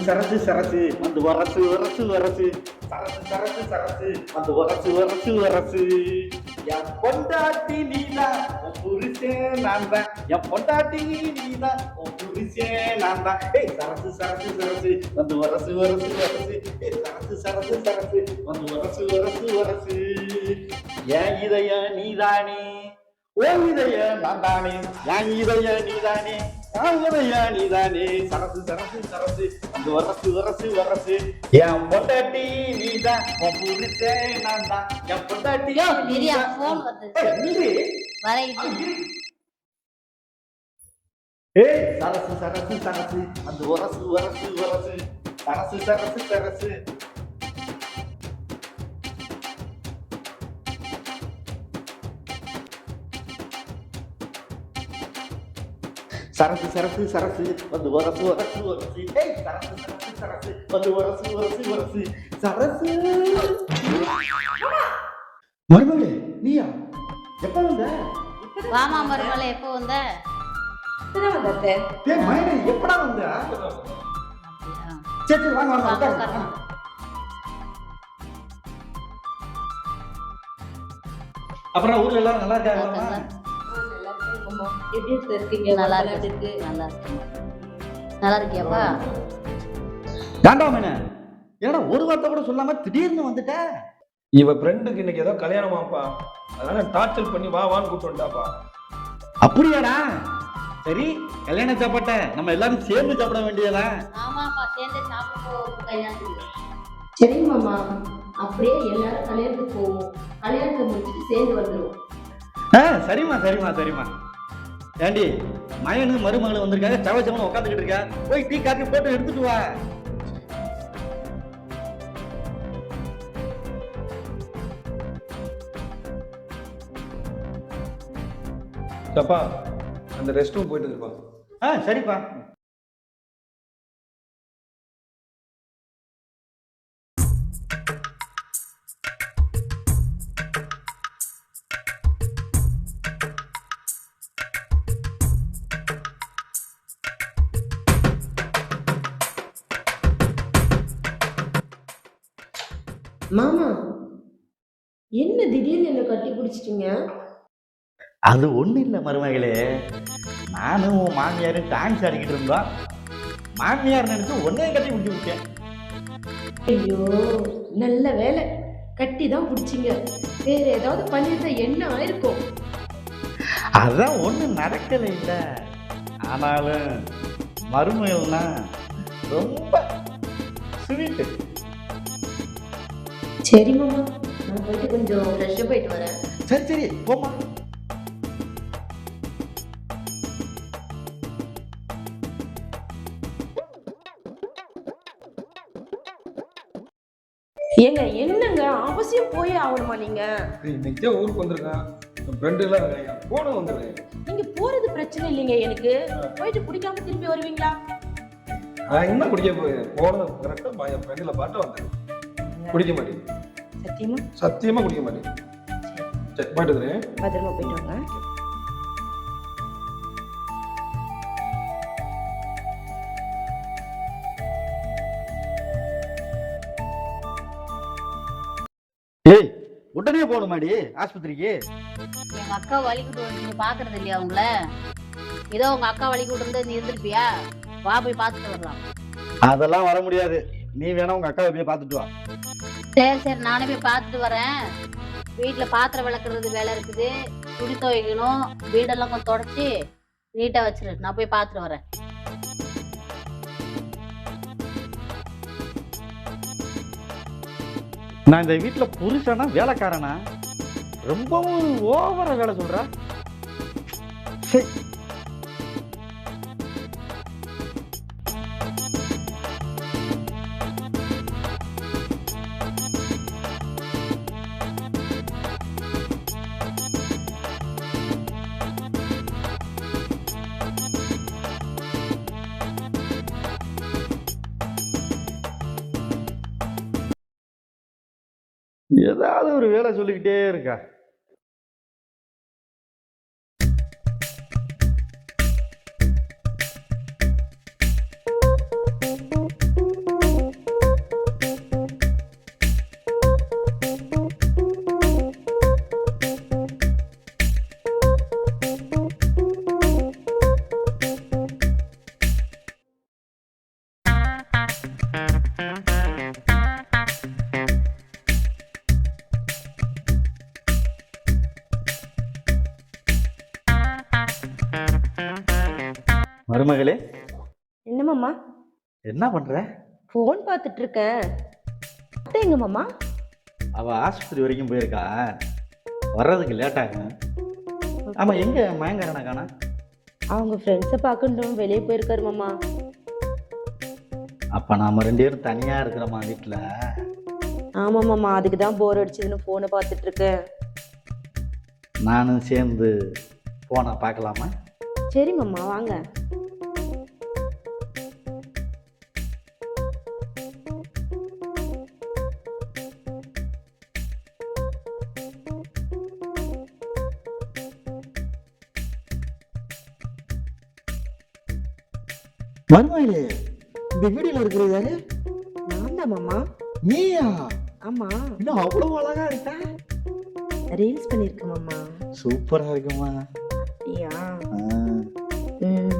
சரசு சரசு வந்து வரசு வரசு வரசு சரசு சரசு சரசு வந்து வரசு வரசு வரசு என் பொண்டாட்டி நீதான் உன் புருஷன் நான் தான் என் பொண்டாட்டி நீதான் உன் புருஷன் நான் தான் ஏய் சரசு சரசு சரசு வந்து வரசு வரசு வரசு ஏய் சரசு சரசு சரசு வந்து வரசு வரசு வரசு என் இதய நீதானே ஓ இதய நான் தானே என் இதய நீதானே நீதானே சரசு சரசு சரசு அந்த வரசு வரசு வரசு என் பொண்டாட்டி நீதான் உன் புருஷன் நான் தான் என் பொண்டாட்டி ஏய் சரசு சரசு சரசு அந்த வரசு வரசு வரசு சரசு சரசு சரசு சரசு சரசு சரசு வந்து வரசு வரசு வரசு ஏய் சரசு சரசு சரசு வந்து வரசு வரசு வரசு சரசு மருமகளே நீயா எப்ப வந்த வாமா மருமகளே எப்போ வந்த ஏய் மயனே எப்படா வந்த சரி சரி வாங்க வாங்க உட்காருங்க அப்புறம் ஊர்ல எல்லாரும் நல்லா இருக்காங்க நல்லா இருக்கு நல்லா இருக்கு நல்லா இருக்கியாப்பா காண்டாமேன ஏன்னா ஒரு வார்த்தை கூட சொல்லாம திடீர்னு வந்துட்ட இவ ஃப்ரெண்டுக்கு இன்னைக்கு ஏதோ கல்யாணமாப்பா அதனால டார்ச்சர் பண்ணி வா வான்னு கூப்பிட்டு வந்தாப்பா அப்படியாடா சரி கல்யாண சாப்பாட்ட நம்ம எல்லாரும் சேர்ந்து சாப்பிட வேண்டியதா ஆமாப்பா சேர்ந்து சாப்பிட கல்யாணத்துக்கு சரி மாமா அப்படியே எல்லாரும் கல்யாணத்துக்கு போவோம் கல்யாணத்தை முடிச்சுட்டு சேர்ந்து வந்துடுவோம் சரிம்மா சரிம்மா சரிம்மா ஏண்டி மயனு மருமகளும் வந்திருக்காங்க சவச்சவனும் உட்காந்துக்கிட்டு இருக்கா போய் டீ காப்பி போட்டு எடுத்துட்டு வா தப்பா அந்த ரெஸ்ட் ரூம் போயிட்டு இருப்பா சரிப்பா மாமா என்ன திடீர்னு என்ன கட்டி பிடிச்சிட்டீங்க அது ஒண்ணு இல்ல மருமகளே நானும் உன் மாமியாரும் டான்ஸ் ஆடிக்கிட்டு இருந்தோம் மாமியார் நினைச்சு ஒன்னே கட்டி பிடிச்சி விட்டேன் ஐயோ நல்ல வேலை கட்டி தான் பிடிச்சிங்க வேற ஏதாவது பண்ணிருந்தா என்ன ஆயிருக்கும் அதான் ஒண்ணு நடக்கல இல்ல ஆனாலும் மருமகள்னா ரொம்ப ஸ்வீட்டு சரி மாமா நான் போயிட்டு கொஞ்சம் ஃப்ரெஷ்ஷாக போயிட்டு வரேன் சரி சரி போமா ஏங்க என்னங்க அவசியம் போய் ஆகணுமா நீங்க இன்னைக்கே ஊருக்கு வந்திருக்கேன் ஃப்ரெண்டு எல்லாம் போன வந்துடுறேன் நீங்க போறது பிரச்சனை இல்லைங்க எனக்கு போயிட்டு குடிக்காம திரும்பி வருவீங்களா நான் என்ன குடிக்க போய் போனது கரெக்டாக என் ஃப்ரெண்டில் பாட்டு வந்தேன் குடிக்க மாட்டேன் சத்தியமா சத்தியமா குடிக்க மாட்டேன் சரி போயிட்டு பத்திரமா போயிட்டு வாங்க ஏய் உடனே போகணுமாடி ஆஸ்பத்திரிக்கு எங்க அக்கா வலிக்கிட்டு நீங்க பாக்குறது இல்லையா அவங்கள ஏதோ உங்க அக்கா வலிக்கிட்டு இருந்து நீ இருந்திருப்பியா வா போய் பாத்துட்டு வரலாம் அதெல்லாம் வர முடியாது நீ வேணா உங்க அக்காவை போய் பார்த்துட்டு வா சரி சரி நானே போய் பார்த்துட்டு வரேன் வீட்டுல பாத்திரம் விளக்குறது வேலை இருக்குது துணி துவைக்கணும் வீடெல்லாம் கொஞ்சம் தொடச்சி நீட்டா வச்சிரு நான் போய் பார்த்துட்டு வரேன் நான் இந்த வீட்டுல புருஷனா வேலைக்காரனா ரொம்பவும் ஓவரா வேலை சொல்ற சரி ஏதாவது ஒரு வேலை சொல்லிக்கிட்டே இருக்கா மருமகளே, என்ன மாமா? என்ன பண்ற? ஃபோன் பார்த்துட்டு இருக்கேன். அத்தை எங்க மாமா? அவ ஆஸ்பத்திரி வரைக்கும் போயிருக்கா, வர்றதுக்கு லேட் ஆகும். ஆமா, எங்க மயங்கரனா காணா? அவங்க ஃப்ரெண்ட்ஸை பார்க்கணும் வெளியே போயிருக்காரு மாமா. அப்ப நாம 2 பேரும் தனியா இருக்கிறோமா வீட்டுல? ஆமா மாமா, அதுக்கு தான் போர் அடிச்சதுன்னு ஃபோனை பார்த்துட்டு இருக்கேன். நானும் சேர்ந்து போனா பார்க்கலாமா? சரி மாமா, வாங்க. மருமகளே, இந்த வீடியோல இருக்கிறது யாரு? நான் தான் மாமா. நீயா? ஆமா, இன்னும் அவ்வளவு அழகா இருக்கா. ரீல்ஸ் பண்ணிருக்கேன் மாமா. சூப்பரா இருக்குமா? அப்படியா? ஆ. ம்.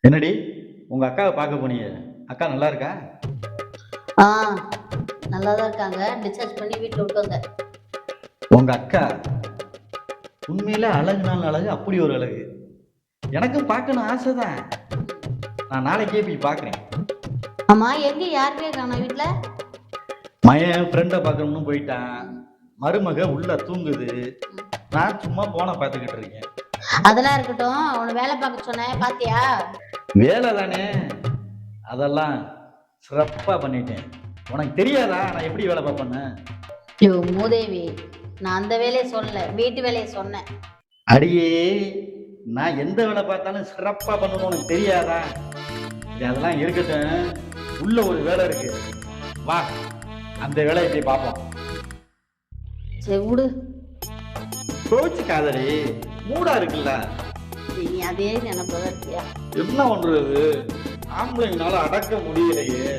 என்னடி, உங்க அக்காவை பார்க்க போனீங்க, அக்கா நல்லா இருக்கா? ஆ, நல்லா தான் இருக்காங்க. டிஸ்சார்ஜ் பண்ணி வீட்டில் விட்டு வந்தேன். உங்க அக்கா உண்மையில அழகுனால அழகு, அப்படி ஒரு அழகு. எனக்கும் பார்க்கணும் ஆசை தான். நான் நாளைக்கே போய் பார்க்குறேன். ஆமா, எங்க யாருமே காணோம் வீட்டுல? மயன் ஃப்ரெண்டை பார்க்கணும்னு போயிட்டான். மருமக உள்ள தூங்குது. நான் சும்மா போனை பார்த்துக்கிட்டு இருக்கேன். அதெல்லாம் இருக்கட்டும், உன்னை வேலை பார்க்க சொன்னேன், பாத்தியா? வேலை தானே, அதெல்லாம் சிறப்பா பண்ணிட்டேன். உனக்கு தெரியாதா நான் எப்படி வேலை பார்ப்பேன்னு? ஐயோ மூதேவி, நான் அந்த வேலையை சொல்லல, வீட்டு வேலையை சொன்னேன். அடியே, நான் எந்த வேலை பார்த்தாலும் சிறப்பா பண்ணணும், உனக்கு தெரியாதா? சரி, அதெல்லாம் இருக்கட்டும். உள்ள ஒரு வேலை இருக்கு, வா அந்த வேலையை போய் பார்ப்போம். சரி விடு. கோச்சுக்காதடி, மூடா இருக்குல்ல. நீ அதே நினைப்பதா இருக்கியா? என்ன பண்றது, ஆம்பளைங்கனால அடக்க முடியலையே.